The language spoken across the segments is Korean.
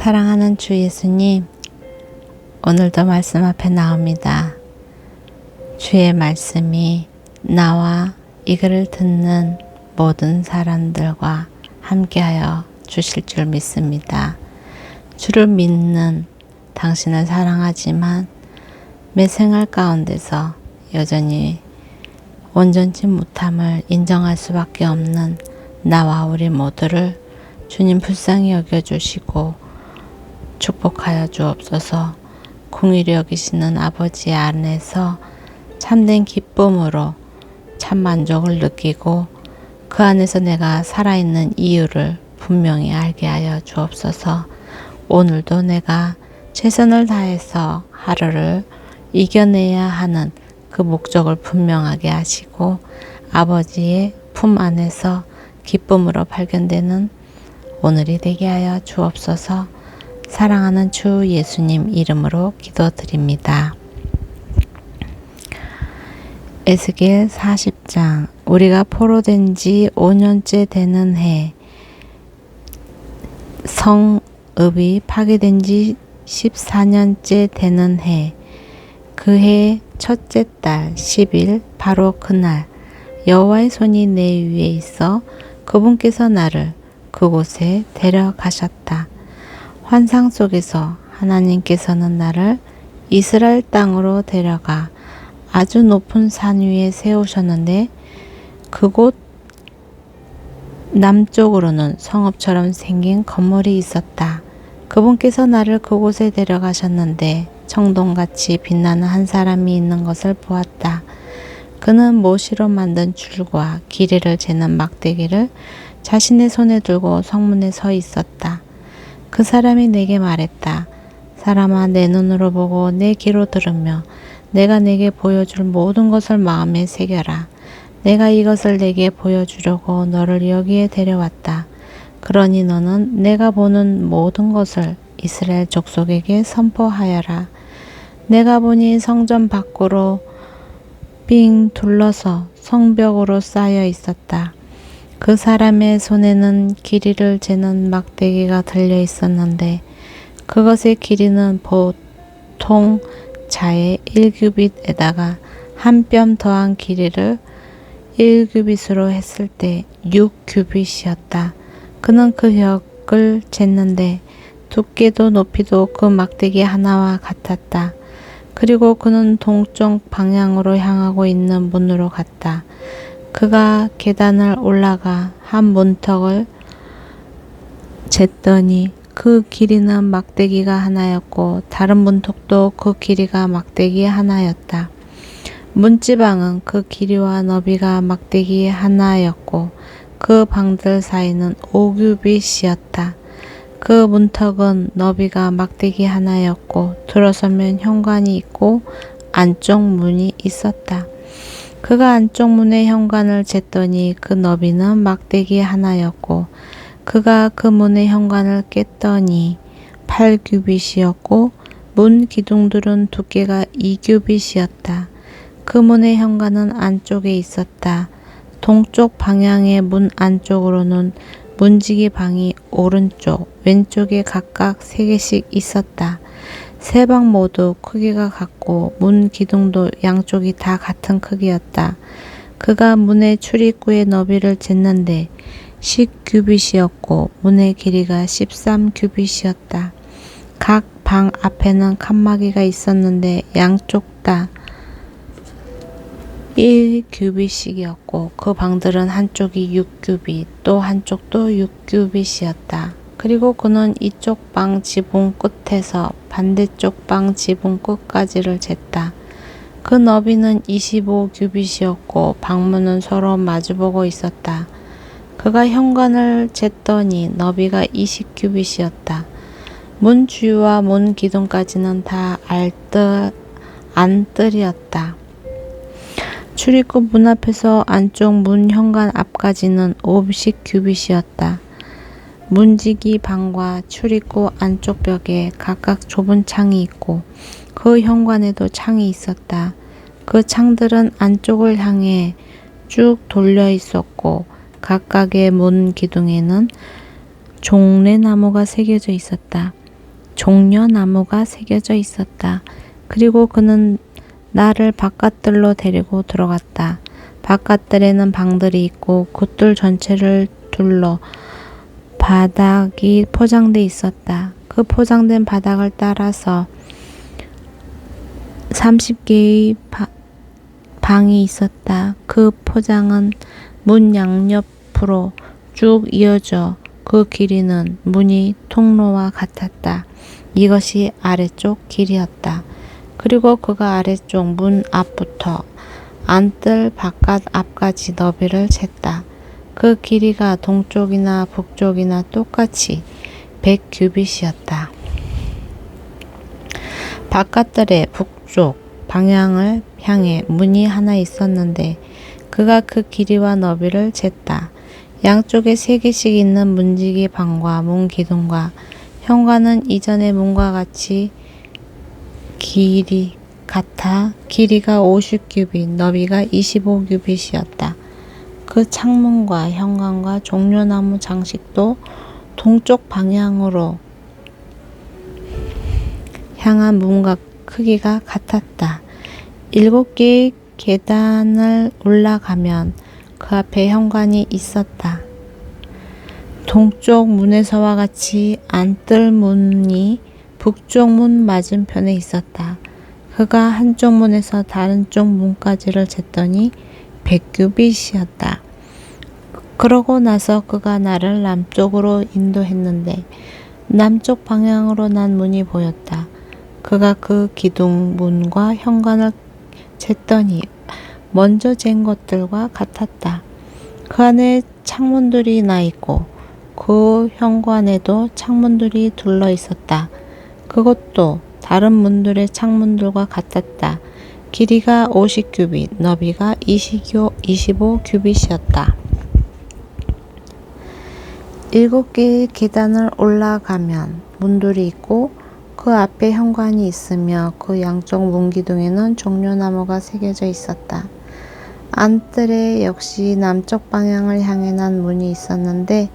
사랑하는 주 예수님, 오늘도 말씀 앞에 나옵니다. 주의 말씀이 나와 이 글을 듣는 모든 사람들과 함께하여 주실 줄 믿습니다. 주를 믿는 당신을 사랑하지만 매 생활 가운데서 여전히 온전치 못함을 인정할 수밖에 없는 나와 우리 모두를 주님 불쌍히 여겨주시고 축복하여 주옵소서. 긍휼히 여기시는 아버지 안에서 참된 기쁨으로 참 만족을 느끼고 그 안에서 내가 살아있는 이유를 분명히 알게 하여 주옵소서. 오늘도 내가 최선을 다해서 하루를 이겨내야 하는 그 목적을 분명하게 하시고 아버지의 품 안에서 기쁨으로 발견되는 오늘이 되게 하여 주옵소서. 사랑하는 주 예수님 이름으로 기도드립니다. 에스겔 40장. 우리가 포로된 지 5년째 되는 해, 성읍이 파괴된 지 14년째 되는 해, 그 해 첫째 달 10일 바로 그날 여호와의 손이 내 위에 있어 그분께서 나를 그곳에 데려가셨다. 환상 속에서 하나님께서는 나를 이스라엘 땅으로 데려가 아주 높은 산 위에 세우셨는데 그곳 남쪽으로는 성읍처럼 생긴 건물이 있었다. 그분께서 나를 그곳에 데려가셨는데 청동같이 빛나는 한 사람이 있는 것을 보았다. 그는 모시로 만든 줄과 길이를 재는 막대기를 자신의 손에 들고 성문에 서 있었다. 그 사람이 내게 말했다. 사람아, 내 눈으로 보고 내 귀로 들으며 내가 내게 보여줄 모든 것을 마음에 새겨라. 내가 이것을 내게 보여주려고 너를 여기에 데려왔다. 그러니 너는 내가 보는 모든 것을 이스라엘 족속에게 선포하여라. 내가 보니 성전 밖으로 삥 둘러서 성벽으로 쌓여 있었다. 그 사람의 손에는 길이를 재는 막대기가 들려 있었는데 그것의 길이는 보통 자의 1규빗에다가 한 뼘 더한 길이를 1규빗으로 했을 때 6규빗이었다. 그는 그 벽을 쟀는데 두께도 높이도 그 막대기 하나와 같았다. 그리고 그는 동쪽 방향으로 향하고 있는 문으로 갔다. 그가 계단을 올라가 한 문턱을 쟀더니 그 길이는 막대기가 하나였고 다른 문턱도 그 길이가 막대기 하나였다. 문지방은 그 길이와 너비가 막대기 하나였고 그 방들 사이는 5규빗이었다. 그 문턱은 너비가 막대기 하나였고 들어서면 현관이 있고 안쪽 문이 있었다. 그가 안쪽 문의 현관을 쟀더니 그 너비는 막대기 하나였고 그가 그 문의 현관을 깼더니 8규빗이었고 문 기둥들은 두께가 2규빗이었다. 그 문의 현관은 안쪽에 있었다. 동쪽 방향의 문 안쪽으로는 문지기 방이 오른쪽, 왼쪽에 각각 3개씩 있었다. 세 방 모두 크기가 같고 문 기둥도 양쪽이 다 같은 크기였다. 그가 문의 출입구의 너비를 쟀는데 10규빗이었고 문의 길이가 13규빗이었다. 각 방 앞에는 칸막이가 있었는데 양쪽 다 1규빗씩이었고 그 방들은 한쪽이 6규빗 또 한쪽도 6규빗이었다. 그리고 그는 이쪽 방 지붕 끝에서 반대쪽 방 지붕 끝까지를 쟀다. 그 너비는 25규빗이었고 방문은 서로 마주보고 있었다. 그가 현관을 쟀더니 너비가 20규빗이었다. 문 주위와 문 기둥까지는 다 안뜰이었다. 출입구 문 앞에서 안쪽 문 현관 앞까지는 50규빗이었다. 문지기 방과 출입구 안쪽 벽에 각각 좁은 창이 있고 그 현관에도 창이 있었다. 그 창들은 안쪽을 향해 쭉 돌려 있었고 각각의 문 기둥에는 종래나무가 새겨져 있었다. 종려나무가 새겨져 있었다. 그리고 그는 나를 바깥들로 데리고 들어갔다. 바깥들에는 방들이 있고 굿들 전체를 둘러 바닥이 포장돼 있었다. 그 포장된 바닥을 따라서 30개의 방이 있었다. 그 포장은 문 양옆으로 쭉 이어져 그 길이는 문이 통로와 같았다. 이것이 아래쪽 길이었다. 그리고 그가 아래쪽 문 앞부터 안뜰 바깥 앞까지 너비를 쟀다. 그 길이가 동쪽이나 북쪽이나 똑같이 100규빗이었다. 바깥뜰의 북쪽 방향을 향해 문이 하나 있었는데 그가 그 길이와 너비를 쟀다. 양쪽에 3개씩 있는 문지기 방과 문 기둥과 현관은 이전의 문과 같이 길이 같아 길이가 50규빗, 너비가 25규빗이었다. 그 창문과 현관과 종려나무 장식도 동쪽 방향으로 향한 문과 크기가 같았다. 7개의 계단을 올라가면 그 앞에 현관이 있었다. 동쪽 문에서와 같이 안뜰 문이 북쪽 문 맞은편에 있었다. 그가 한쪽 문에서 다른 쪽 문까지를 쟀더니 100규빗이었다. 그러고 나서 그가 나를 남쪽으로 인도했는데 남쪽 방향으로 난 문이 보였다. 그가 그 기둥 문과 현관을 쟀더니 먼저 잰 것들과 같았다. 그 안에 창문들이 나 있고 그 현관에도 창문들이 둘러 있었다. 그것도 다른 문들의 창문들과 같았다. 길이가 50규빗, 너비가 25규빗이었다. 7개의 계단을 올라가면 문들이 있고 그 앞에 현관이 있으며 그 양쪽 문기둥에는 종려나무가 새겨져 있었다. 안뜰에 역시 남쪽 방향을 향해 난 문이 있었는데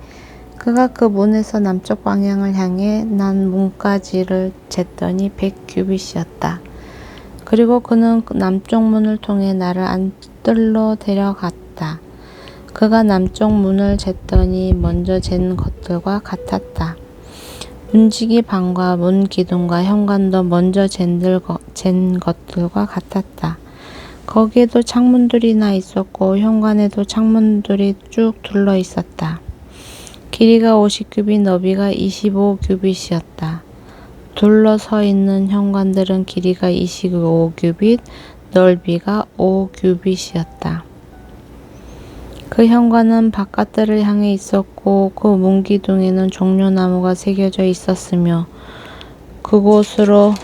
그가 그 문에서 남쪽 방향을 향해 난 문까지를 쟀더니 100규빗이었다. 그리고 그는 남쪽 문을 통해 나를 안뜰로 데려갔다. 그가 남쪽 문을 쟀더니 먼저 잰 것들과 같았다. 문지기 방과 문 기둥과 현관도 먼저 잰 것들과 같았다. 거기에도 창문들이 나 있었고 현관에도 창문들이 쭉 둘러 있었다. 길이가 50규빗, 너비가 25규빗이었다. 둘러서 있는 현관들은 길이가 25규빗, 넓이가 5규빗이었다. 그 현관은 바깥들을 향해 있었고 그 문기둥에는 종려나무가 새겨져 있었으며 그곳으로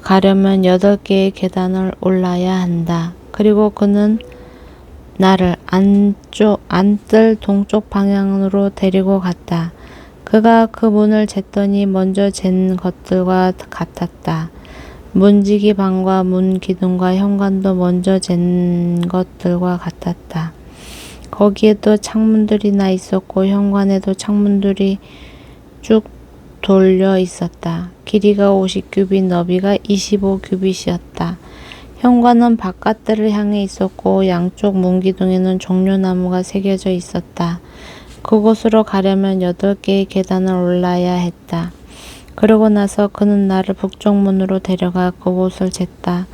가려면 8개의 계단을 올라야 한다. 그리고 그는 나를 안뜰 동쪽 방향으로 데리고 갔다. 그가 그 문을 쟀더니 먼저 잰 것들과 같았다. 문지기 방과 문 기둥과 현관도 먼저 잰 것들과 같았다. 거기에도 창문들이 나 있었고 현관에도 창문들이 쭉 돌려 있었다. 길이가 50규빗, 너비가 25규빗이었다. 현관은 바깥들을 향해 있었고 양쪽 문기둥에는 종려나무가 새겨져 있었다. 그곳으로 가려면 8개의 계단을 올라야 했다. 그러고 나서 그는 나를 북쪽 문으로 데려가 그곳을 쟀다.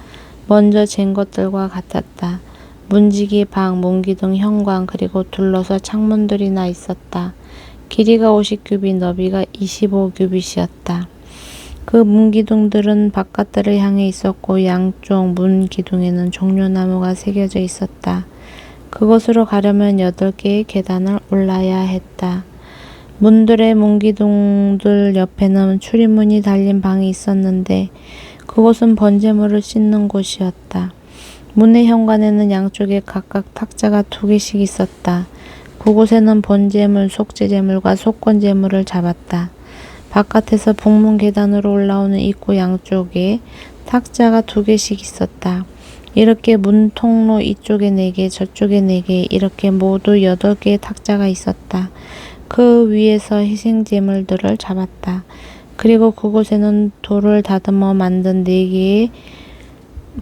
먼저 잰 것들과 같았다. 문지기 방, 문기둥, 현관 그리고 둘러서 창문들이 나 있었다. 길이가 50규빗, 너비가 25규빗이었다. 그 문기둥들은 바깥들을 향해 있었고 양쪽 문기둥에는 종려나무가 새겨져 있었다. 그곳으로 가려면 8개의 계단을 올라야 했다. 문들의 문기둥들 옆에는 출입문이 달린 방이 있었는데 그곳은 번제물을 씻는 곳이었다. 문의 현관에는 양쪽에 각각 탁자가 2개씩 있었다. 그곳에는 번제물, 속죄제물과 속건제물을 잡았다. 바깥에서 북문 계단으로 올라오는 입구 양쪽에 탁자가 2개씩 있었다. 이렇게 문 통로 이쪽에 4개, 저쪽에 4개, 이렇게 모두 8개의 탁자가 있었다. 그 위에서 희생제물들을 잡았다. 그리고 그곳에는 돌을 다듬어 만든 4개의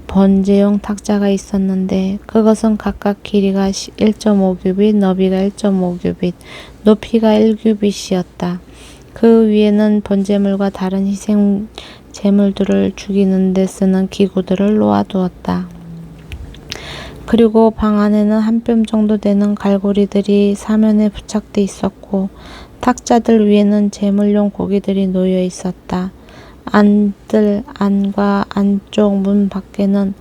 번제용 탁자가 있었는데 그것은 각각 길이가 1.5규빗, 너비가 1.5규빗, 높이가 1규빗이었다. 그 위에는 번제물과 다른 희생 제물들을 죽이는 데 쓰는 기구들을 놓아두었다. 그리고 방 안에는 한 뼘 정도 되는 갈고리들이 사면에 부착돼 있었고 탁자들 위에는 제물용 고기들이 놓여 있었다. 안뜰 안과 안쪽 문 밖에는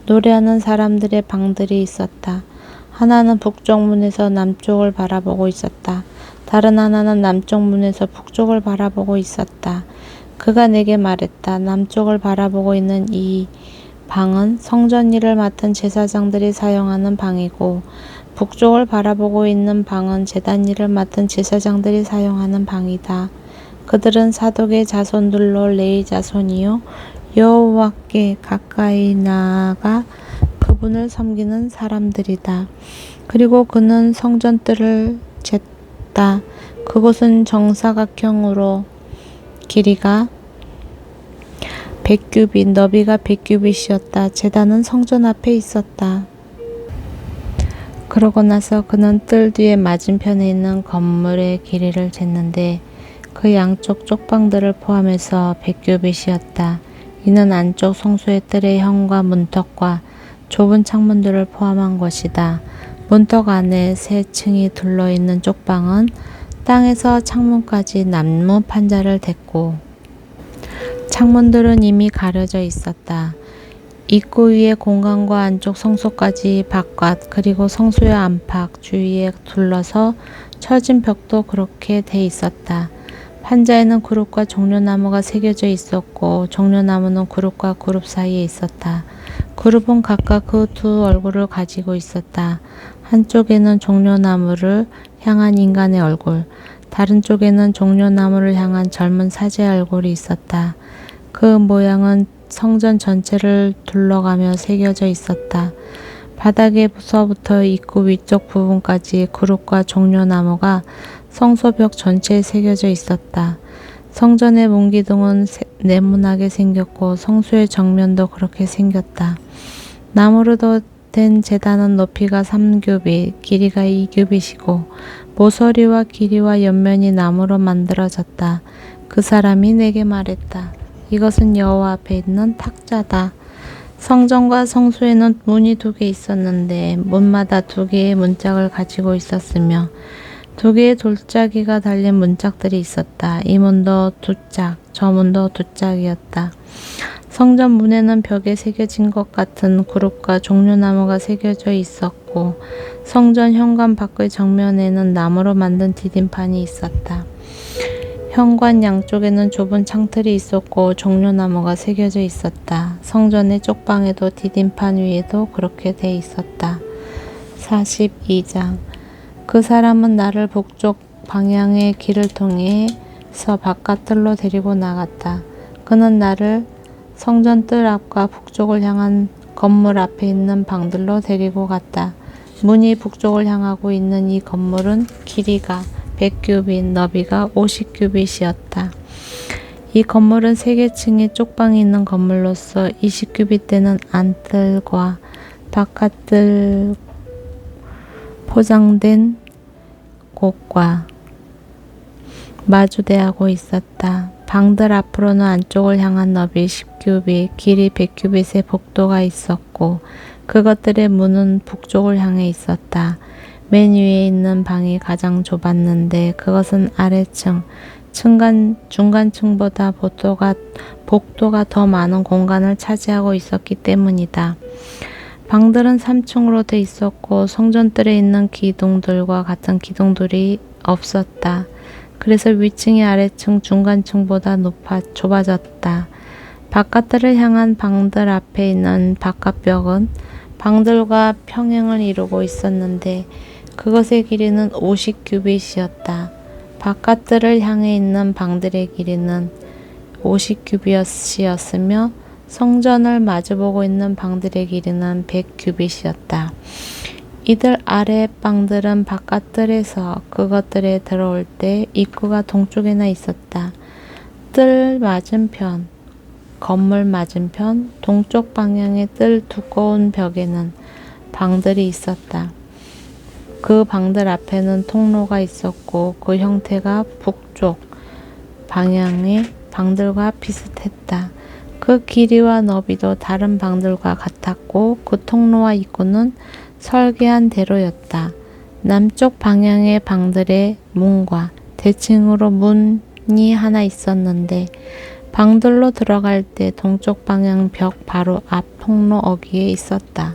노래하는 사람들의 방들이 있었다. 하나는 북쪽 문에서 남쪽을 바라보고 있었다. 다른 하나는 남쪽 문에서 북쪽을 바라보고 있었다. 그가 내게 말했다. 남쪽을 바라보고 있는 이 방은 성전 일을 맡은 제사장들이 사용하는 방이고 북쪽을 바라보고 있는 방은 제단 일을 맡은 제사장들이 사용하는 방이다. 그들은 사독의 자손들로 레위 자손이요 여호와께 가까이 나아가 그분을 섬기는 사람들이다. 그리고 그는 성전 뜰을 쟀다. 그곳은 정사각형으로 길이가 100규빗, 너비가 100규빗이었다. 제단은 성전 앞에 있었다. 그러고 나서 그는 뜰 뒤에 맞은편에 있는 건물의 길이를 쟀는데 그 양쪽 쪽방들을 포함해서 100규빗이었다. 이는 안쪽 성소의 뜰의 형과 문턱과 좁은 창문들을 포함한 것이다. 문턱 안에 3층이 둘러있는 쪽방은 땅에서 창문까지 나무 판자를 댔고 창문들은 이미 가려져 있었다. 입구 위에 공간과 안쪽 성소까지 바깥 그리고 성소의 안팎 주위에 둘러서 처진 벽도 그렇게 돼 있었다. 판자에는 그룹과 종려나무가 새겨져 있었고 종려나무는 그룹과 그룹 사이에 있었다. 그룹은 각각 그 2 얼굴을 가지고 있었다. 한쪽에는 종려나무를 향한 인간의 얼굴, 다른 쪽에는 종려나무를 향한 젊은 사제의 얼굴이 있었다. 그 모양은 성전 전체를 둘러가며 새겨져 있었다. 바닥에서부터 입구 위쪽 부분까지 그룹과 종려나무가 성소벽 전체에 새겨져 있었다. 성전의 문기둥은 네모나게 생겼고 성소의 정면도 그렇게 생겼다. 나무로 된 제단은 높이가 3규빗, 길이가 2규빗이고 모서리와 길이와 옆면이 나무로 만들어졌다. 그 사람이 내게 말했다. 이것은 여호와 앞에 있는 탁자다. 성전과 성소에는 문이 2개 있었는데 문마다 2개의 문짝을 가지고 있었으며 2개의 돌짜기가 달린 문짝들이 있었다. 이 문도 2짝, 저 문도 2짝이었다. 성전 문에는 벽에 새겨진 것 같은 그룹과 종려나무가 새겨져 있었고 성전 현관 밖의 정면에는 나무로 만든 디딤판이 있었다. 현관 양쪽에는 좁은 창틀이 있었고 종려나무가 새겨져 있었다. 성전의 쪽방에도 디딤판 위에도 그렇게 돼 있었다. 42장 그 사람은 나를 북쪽 방향의 길을 통해서 바깥뜰로 데리고 나갔다. 그는 나를 성전 뜰 앞과 북쪽을 향한 건물 앞에 있는 방들로 데리고 갔다. 문이 북쪽을 향하고 있는 이 건물은 길이가 100규빗, 너비가 50규빗이었다. 이 건물은 3개 층의 쪽방이 있는 건물로서 20규빗 되는 안뜰과 바깥뜰 포장된 곳과 마주대하고 있었다. 방들 앞으로는 안쪽을 향한 너비 10규빗, 길이 100규빗의 복도가 있었고 그것들의 문은 북쪽을 향해 있었다. 맨 위에 있는 방이 가장 좁았는데 그것은 아래층, 중간층보다 복도가 더 많은 공간을 차지하고 있었기 때문이다. 방들은 3층으로 돼 있었고 성전뜰에 있는 기둥들과 같은 기둥들이 없었다. 그래서 위층이 아래층, 중간층보다 좁아졌다. 바깥뜰을 향한 방들 앞에 있는 바깥벽은 방들과 평행을 이루고 있었는데 그것의 길이는 50규빗이었다. 바깥뜰을 향해 있는 방들의 길이는 50규빗이었으며 성전을 마주보고 있는 방들의 길이는 100규빗이었다. 이들 아래 방들은 바깥뜰에서 그것들에 들어올 때 입구가 동쪽에나 있었다. 뜰 건물 맞은편 동쪽 방향의 뜰 두꺼운 벽에는 방들이 있었다. 그 방들 앞에는 통로가 있었고 그 형태가 북쪽 방향의 방들과 비슷했다. 그 길이와 너비도 다른 방들과 같았고 그 통로와 입구는 설계한 대로였다. 남쪽 방향의 방들의 문과 대칭으로 문이 하나 있었는데 방들로 들어갈 때 동쪽 방향 벽 바로 앞 통로 어귀에 있었다.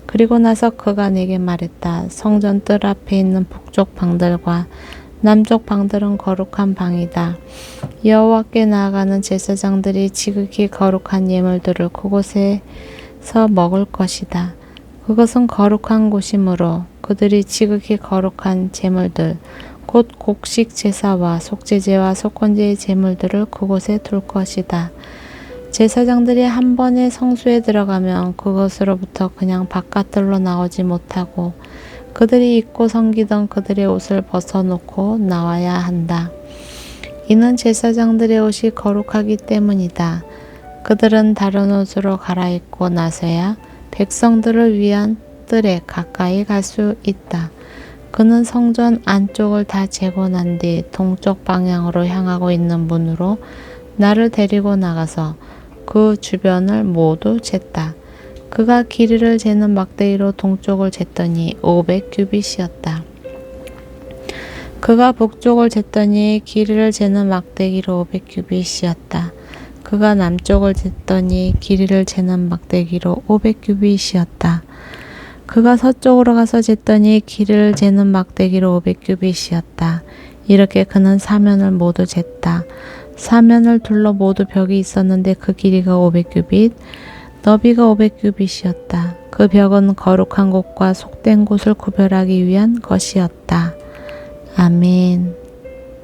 그리고 나서 그가 내게 말했다. 성전 뜰 앞에 있는 북쪽 방들과 남쪽 방들은 거룩한 방이다. 여호와께 나아가는 제사장들이 지극히 거룩한 예물들을 그곳에서 먹을 것이다. 그것은 거룩한 곳이므로 그들이 지극히 거룩한 제물들 곧 곡식 제사와 속죄제와 속건제의 제물들을 그곳에 둘 것이다. 제사장들이 한 번에 성소에 들어가면 그것으로부터 그냥 바깥들로 나오지 못하고 그들이 입고 섬기던 그들의 옷을 벗어놓고 나와야 한다. 이는 제사장들의 옷이 거룩하기 때문이다. 그들은 다른 옷으로 갈아입고 나서야 백성들을 위한 뜰에 가까이 갈 수 있다. 그는 성전 안쪽을 다 재고 난 뒤 동쪽 방향으로 향하고 있는 문으로 나를 데리고 나가서 그 주변을 모두 쟀다. 그가 길이를 재는 막대기로 동쪽을 쟀더니 500규빗이었다. 그가 북쪽을 쟀더니 길이를 재는 막대기로 500규빗이었다. 그가 남쪽을 쟀더니 길이를 재는 막대기로 500규빗이었다. 그가 서쪽으로 가서 쟀더니 길이를 재는 막대기로 500규빗이었다. 이렇게 그는 사면을 모두 쟀다. 사면을 둘러 모두 벽이 있었는데 그 길이가 500규빗, 너비가 500규빗이었다. 그 벽은 거룩한 곳과 속된 곳을 구별하기 위한 것이었다. 아멘.